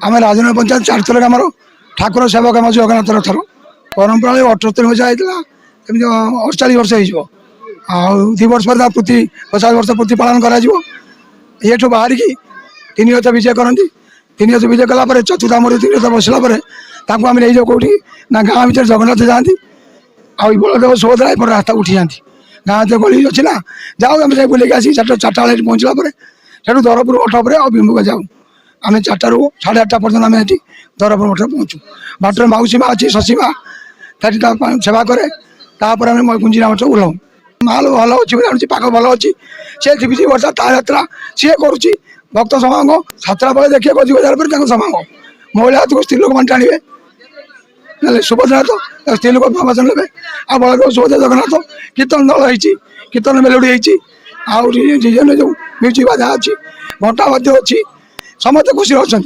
आम राजनगर पंचायत 4 थर आम ठाकुर सेवक आम जगन्नाथ रथर परंपरा 78 मसीहा होता 48 वर्ष हो 2 वर्ष पर प्रति 50 वर्ष प्रति पालन कर ये बाहर की 3 रथ विजय करती 3 रथ विजय कलापर चतुर्थ मूर्ति 3 रथ बसला आम नहीं जाऊ कौटी ना गाँ भर जगन्नाथ जाती आई बलदेव सुभद्रा एपट रास्ता उठी जाती गाँ तो गली अच्छी ना जाओ आम बुले आसी 4टा पहुँचला से दरपुर मठ पर अभिमुख जाऊँ आम 4टा रू 8:30 पर्यटन आम ये दरपुर मठ पहुँचू बाटर मौसी माँ अच्छी शशी माँ सेवा करे तापर आम गुंजिरा मठ ओह्लाऊ माल भल अच्छी पाक भल अच्छी सी भी वर्षा ता यात्रा सी करुच्ची भक्त समागम 7टा बेले देखिए गजी बजार पर समागम महिला हाथ को स्त्री लोक मैंने टाणवे सुभद्रनाथ स्त्री लोक प्रवचन लेवे आ बलदेव सुभद्रा जगन्नाथ कीर्तन दल होती कीर्तन मेलोडी होती जो म्यूजिक बाजा अच्छी घंटा अच्छी समस्त खुशी अच्छा।